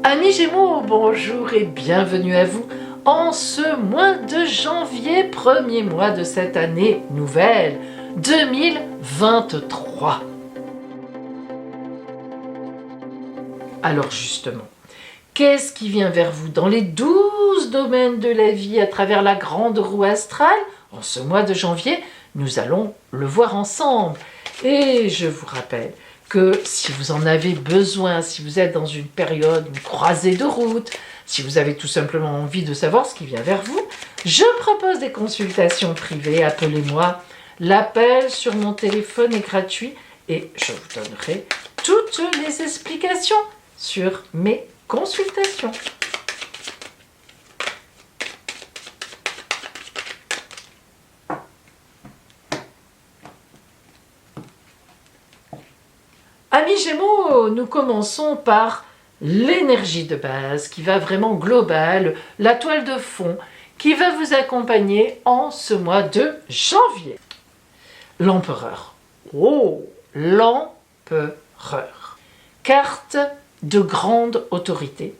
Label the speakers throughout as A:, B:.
A: Amis Gémeaux, bonjour et bienvenue à vous en ce mois de janvier, premier mois de cette année nouvelle 2023. Alors justement, qu'est-ce qui vient vers vous dans les 12 domaines de la vie à travers la grande roue astrale? En ce mois de janvier, nous allons le voir ensemble. Et je vous rappelle que si vous en avez besoin, si vous êtes dans une période, une croisée de route, si vous avez tout simplement envie de savoir ce qui vient vers vous, je propose des consultations privées. Appelez-moi. L'appel sur mon téléphone est gratuit et je vous donnerai toutes les explications sur mes consultations. Amis Gémeaux, nous commençons par l'énergie de base qui va vraiment globale, la toile de fond qui va vous accompagner en ce mois de janvier. L'empereur. Oh, l'empereur. Carte de grande autorité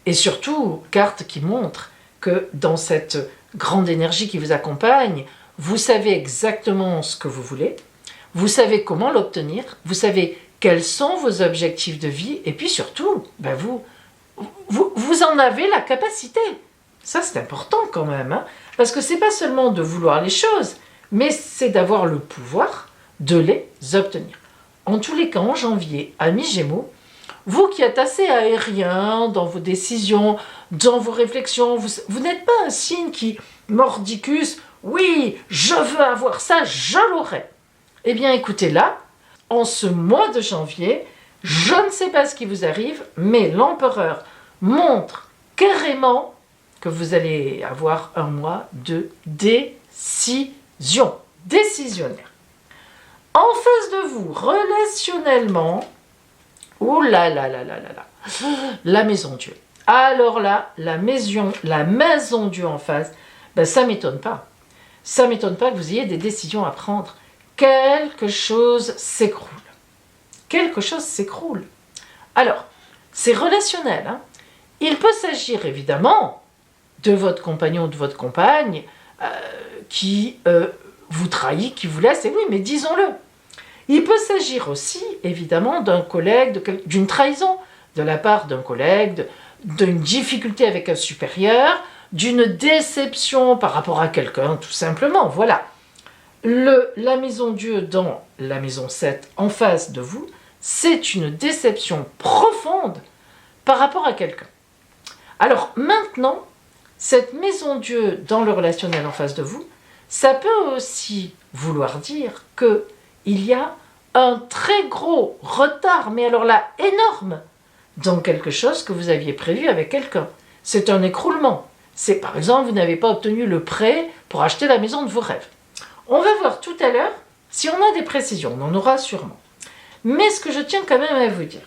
A: et surtout carte qui montre que dans cette grande énergie qui vous accompagne, vous savez exactement ce que vous voulez, vous savez comment l'obtenir, vous savez quels sont vos objectifs de vie et puis surtout, vous en avez la capacité. Ça c'est important quand même, parce que c'est pas seulement de vouloir les choses, mais c'est d'avoir le pouvoir de les obtenir. En tous les cas, en janvier, amis Gémeaux, vous qui êtes assez aérien dans vos décisions, dans vos réflexions, vous n'êtes pas un signe qui mordicus, oui, je veux avoir ça, je l'aurai. Eh bien écoutez là, en ce mois de janvier, je ne sais pas ce qui vous arrive, mais l'empereur montre carrément que vous allez avoir un mois de décision, décisionnaire. En face de vous, relationnellement, oh là là là là là là, la maison Dieu. Alors là, la maison Dieu en face, ça ne m'étonne pas. Ça ne m'étonne pas que vous ayez des décisions à prendre. Quelque chose s'écroule. Quelque chose s'écroule. Alors, c'est relationnel. Il peut s'agir évidemment de votre compagnon ou de votre compagne qui vous trahit, qui vous laisse, et oui, mais disons-le. Il peut s'agir aussi, évidemment, d'un collègue, d'une trahison de la part d'un collègue, d'une difficulté avec un supérieur, d'une déception par rapport à quelqu'un, tout simplement, voilà. La maison Dieu dans la maison 7 en face de vous, c'est une déception profonde par rapport à quelqu'un. Alors maintenant, cette maison Dieu dans le relationnel en face de vous, ça peut aussi vouloir dire qu'il y a un très gros retard, mais alors là, énorme, dans quelque chose que vous aviez prévu avec quelqu'un. C'est un écroulement. C'est par exemple, vous n'avez pas obtenu le prêt pour acheter la maison de vos rêves. On va voir tout à l'heure si on a des précisions, on en aura sûrement. Mais ce que je tiens quand même à vous dire,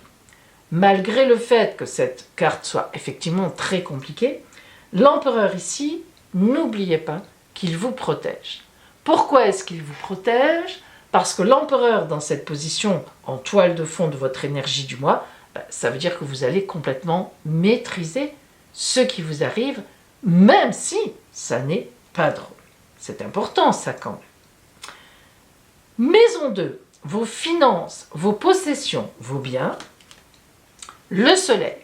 A: malgré le fait que cette carte soit effectivement très compliquée, l'empereur ici, n'oubliez pas qu'il vous protège. Pourquoi est-ce qu'il vous protège? Parce que l'empereur dans cette position en toile de fond de votre énergie du mois, ça veut dire que vous allez complètement maîtriser ce qui vous arrive, même si ça n'est pas drôle. C'est important ça quand même. Maison 2, vos finances, vos possessions, vos biens, le soleil.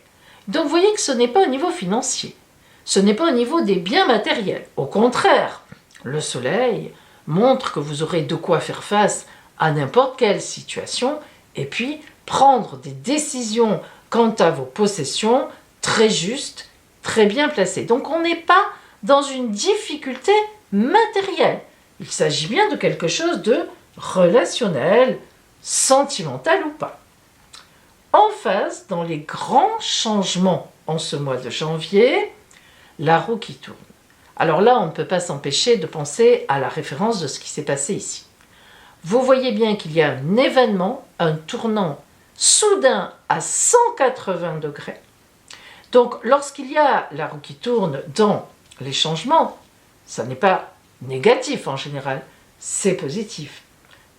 A: Donc vous voyez que ce n'est pas au niveau financier, ce n'est pas au niveau des biens matériels. Au contraire, le soleil montre que vous aurez de quoi faire face à n'importe quelle situation et puis prendre des décisions quant à vos possessions très justes, très bien placées. Donc on n'est pas dans une difficulté matérielle. Il s'agit bien de quelque chose de relationnel, sentimental ou pas. En face, dans les grands changements en ce mois de janvier, la roue qui tourne. Alors là, on ne peut pas s'empêcher de penser à la référence de ce qui s'est passé ici. Vous voyez bien qu'il y a un événement, un tournant soudain à 180 degrés. Donc, lorsqu'il y a la roue qui tourne dans les changements, ça n'est pas négatif en général, c'est positif.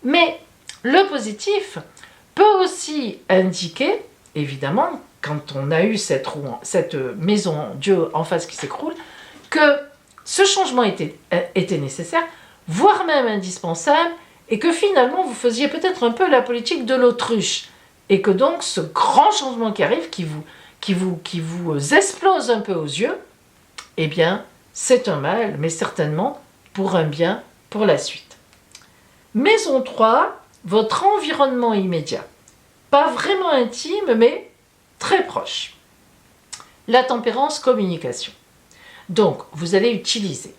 A: Mais le positif peut aussi indiquer, évidemment, quand on a eu cette maison Dieu en face qui s'écroule, que ce changement était nécessaire, voire même indispensable, et que finalement vous faisiez peut-être un peu la politique de l'autruche, et que donc ce grand changement qui arrive, qui vous explose un peu aux yeux, eh bien c'est un mal, mais certainement pour un bien pour la suite. Maison 3, votre environnement immédiat. Pas vraiment intime, mais très proche. La tempérance, communication. Donc, vous allez utiliser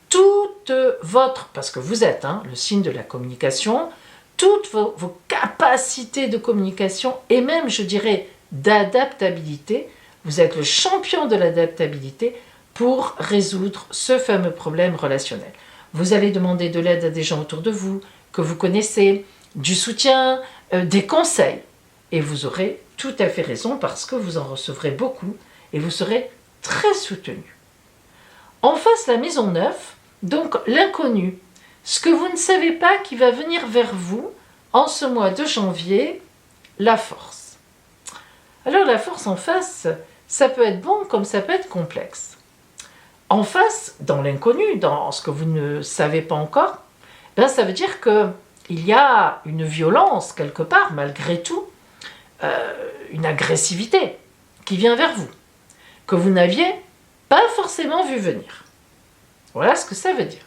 A: toute votre, parce que vous êtes le signe de la communication, toutes vos capacités de communication et même, je dirais, d'adaptabilité. Vous êtes le champion de l'adaptabilité pour résoudre ce fameux problème relationnel. Vous allez demander de l'aide à des gens autour de vous, que vous connaissez, du soutien, des conseils. Et vous aurez tout à fait raison parce que vous en recevrez beaucoup et vous serez très soutenu. En face, la maison 9, donc l'inconnu, ce que vous ne savez pas qui va venir vers vous en ce mois de janvier, la force. Alors la force en face, ça peut être bon comme ça peut être complexe. En face, dans l'inconnu, dans ce que vous ne savez pas encore, ben ça veut dire qu'il y a une violence quelque part, malgré tout, une agressivité qui vient vers vous, que vous n'aviez pas forcément vu venir. Voilà ce que ça veut dire.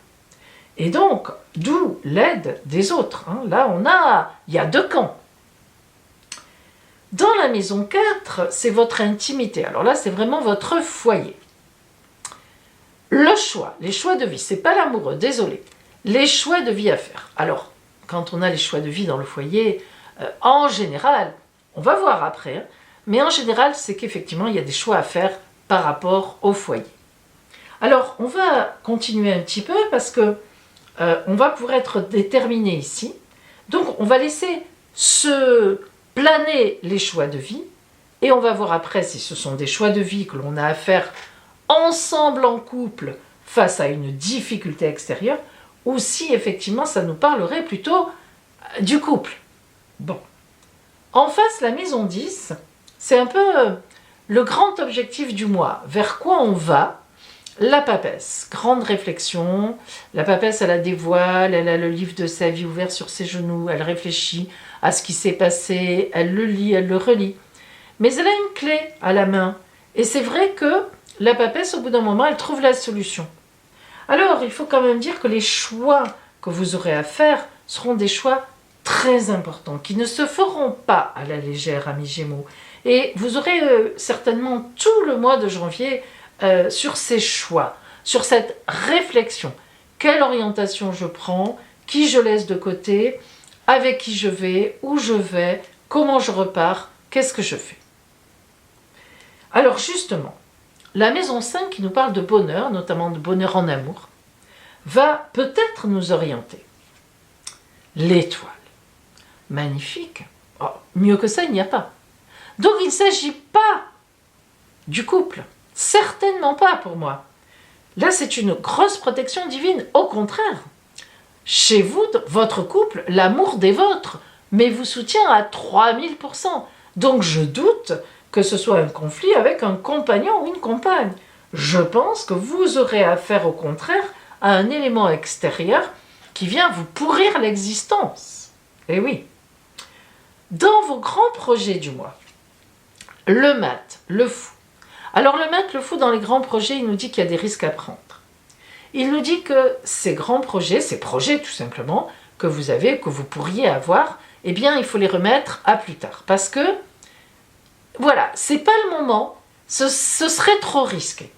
A: Et donc, d'où l'aide des autres. Là, il y a deux camps. Dans la maison 4, c'est votre intimité. Alors là, c'est vraiment votre foyer. Le choix, les choix de vie, c'est pas l'amoureux, désolé. Les choix de vie à faire. Alors, quand on a les choix de vie dans le foyer, en général, on va voir après, mais en général, c'est qu'effectivement, il y a des choix à faire par rapport au foyer. Alors, on va continuer un petit peu parce que on va pouvoir être déterminé ici. Donc, on va laisser se planer les choix de vie et on va voir après si ce sont des choix de vie que l'on a à faire ensemble en couple face à une difficulté extérieure ou si effectivement ça nous parlerait plutôt du couple. Bon. En face, la maison 10, c'est un peu le grand objectif du mois. Vers quoi on va? La papesse, grande réflexion. La papesse, elle a des voiles, elle a le livre de sa vie ouvert sur ses genoux, elle réfléchit à ce qui s'est passé, elle le lit, elle le relit. Mais elle a une clé à la main. Et c'est vrai que la papesse, au bout d'un moment, elle trouve la solution. Alors, il faut quand même dire que les choix que vous aurez à faire seront des choix très importants, qui ne se feront pas à la légère, amis Gémeaux. Et vous aurez certainement tout le mois de janvier sur ces choix, sur cette réflexion. Quelle orientation je prends, qui je laisse de côté, avec qui je vais, où je vais, comment je repars, qu'est-ce que je fais. Alors justement, la maison 5 qui nous parle de bonheur, notamment de bonheur en amour, va peut-être nous orienter. L'étoile. Magnifique. Oh, mieux que ça, il n'y a pas. Donc il ne s'agit pas du couple. Certainement pas pour moi. Là, c'est une grosse protection divine. Au contraire, chez vous, votre couple, l'amour des vôtres, mais vous soutient à 3000%. Donc je doute que ce soit un conflit avec un compagnon ou une compagne. Je pense que vous aurez affaire au contraire à un élément extérieur qui vient vous pourrir l'existence. Eh oui. Dans vos grands projets du mois, le mat, le fou. Alors le mat, le fou, dans les grands projets, il nous dit qu'il y a des risques à prendre. Il nous dit que ces grands projets, ces projets tout simplement, que vous avez, que vous pourriez avoir, eh bien il faut les remettre à plus tard. Parce que, voilà, c'est pas le moment, ce serait trop risqué.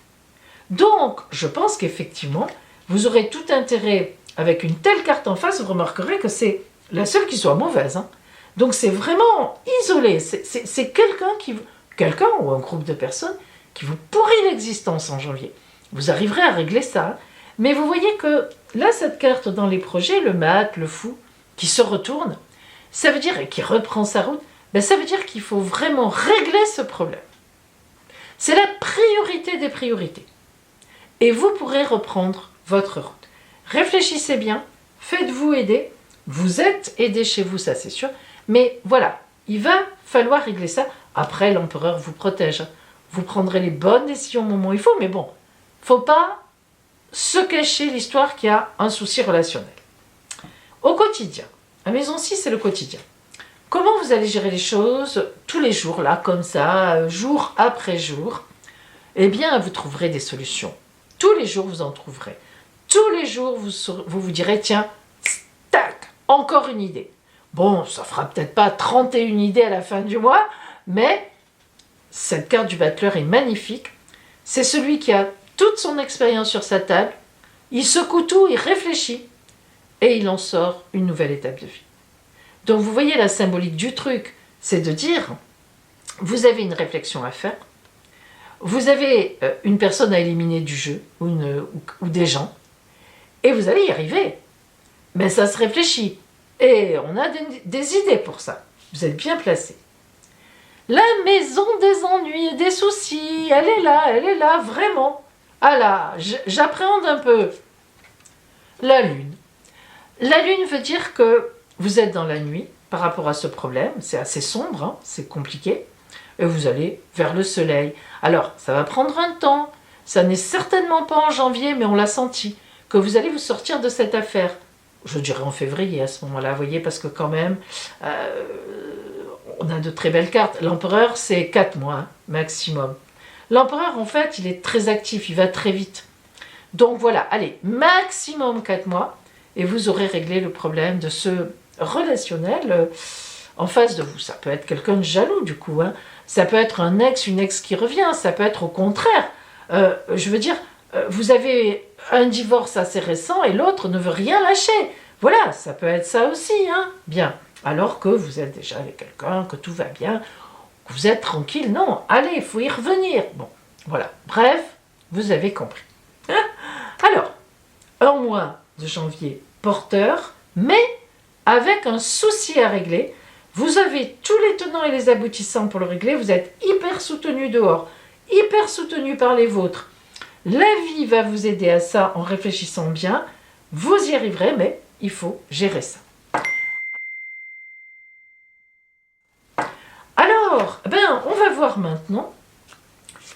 A: Donc, je pense qu'effectivement, vous aurez tout intérêt, avec une telle carte en face, vous remarquerez que c'est la seule qui soit mauvaise. Donc c'est vraiment isolé, c'est quelqu'un ou un groupe de personnes qui vous pourrit l'existence en janvier. Vous arriverez à régler ça, mais vous voyez que là, cette carte dans les projets, le mat, le fou, qui se retourne, ça veut dire, et qui reprend sa route, ça veut dire qu'il faut vraiment régler ce problème. C'est la priorité des priorités. Et vous pourrez reprendre votre route. Réfléchissez bien, faites-vous aider, vous êtes aidé chez vous, ça c'est sûr, mais voilà, il va falloir régler ça Après, l'empereur vous protège. Vous prendrez les bonnes décisions au moment où il faut, mais bon, faut pas se cacher l'histoire qu'il y a un souci relationnel. Au quotidien, la maison 6, c'est le quotidien. Comment vous allez gérer les choses tous les jours, là, comme ça, jour après jour? Eh bien, vous trouverez des solutions. Tous les jours, vous en trouverez. Tous les jours, vous direz, tiens, tac, encore une idée. Bon, ça fera peut-être pas 31 idées à la fin du mois, mais cette carte du battleur est magnifique. C'est celui qui a toute son expérience sur sa table, il secoue tout, il réfléchit, et il en sort une nouvelle étape de vie. Donc vous voyez la symbolique du truc, c'est de dire, vous avez une réflexion à faire, vous avez une personne à éliminer du jeu, ou des gens, et vous allez y arriver. Mais ça se réfléchit, et on a des idées pour ça. Vous êtes bien placé. La maison des ennuis et des soucis, elle est là, vraiment. Ah là, j'appréhende un peu. La lune. La lune veut dire que vous êtes dans la nuit par rapport à ce problème, c'est assez sombre, hein, c'est compliqué, et vous allez vers le soleil. Alors, ça va prendre un temps, ça n'est certainement pas en janvier, mais on l'a senti, que vous allez vous sortir de cette affaire. Je dirais en février à ce moment-là, vous voyez, parce que quand même, on a de très belles cartes. L'empereur, c'est 4 mois hein, maximum. L'empereur, en fait, il est très actif, il va très vite. Donc voilà, allez, maximum 4 mois, et vous aurez réglé le problème de ce relationnel en face de vous. Ça peut être quelqu'un de jaloux, du coup. Hein. Ça peut être un ex, une ex qui revient. Ça peut être au contraire. Je veux dire, vous avez un divorce assez récent et l'autre ne veut rien lâcher. Voilà, ça peut être ça aussi. Hein. Bien. Alors que vous êtes déjà avec quelqu'un, que tout va bien, que vous êtes tranquille. Non, allez, il faut y revenir. Bon, voilà. Bref, vous avez compris. Hein. Alors, un mois de janvier porteur, mais avec un souci à régler. Vous avez tous les tenants et les aboutissants pour le régler. Vous êtes hyper soutenu dehors, hyper soutenu par les vôtres. La vie va vous aider à ça en réfléchissant bien. Vous y arriverez, mais il faut gérer ça. Alors, on va voir maintenant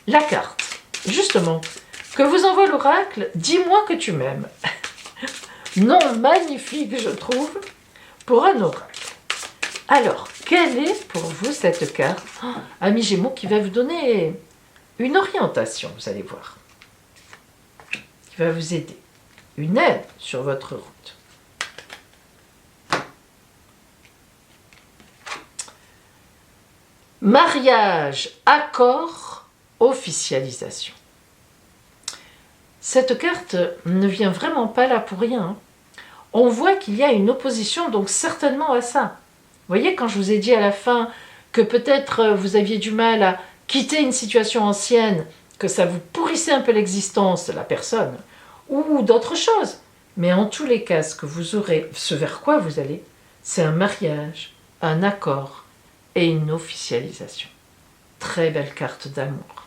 A: la carte, justement, que vous envoie l'oracle. Dis-moi que tu m'aimes. Nom magnifique, je trouve, pour un oracle. Alors, quelle est pour vous cette carte, ami Gémeaux, qui va vous donner une orientation, vous allez voir, qui va vous aider, une aide sur votre route. Mariage, accord, officialisation. Cette carte ne vient vraiment pas là pour rien. Hein. On voit qu'il y a une opposition, donc certainement à ça. Vous voyez, quand je vous ai dit à la fin que peut-être vous aviez du mal à quitter une situation ancienne, que ça vous pourrissait un peu l'existence de la personne, ou d'autres choses. Mais en tous les cas, ce que vous aurez, ce vers quoi vous allez, c'est un mariage, un accord et une officialisation. Très belle carte d'amour.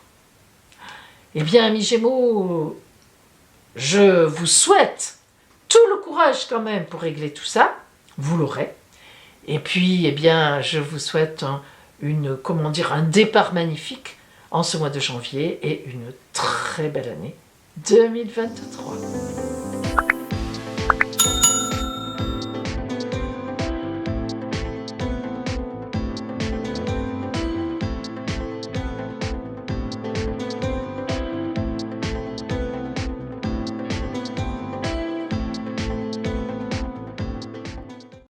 A: Eh bien, amis Gémeaux, je vous souhaite tout le courage quand même pour régler tout ça. Vous l'aurez. Et puis, eh bien, je vous souhaite un départ magnifique en ce mois de janvier et une très belle année 2023.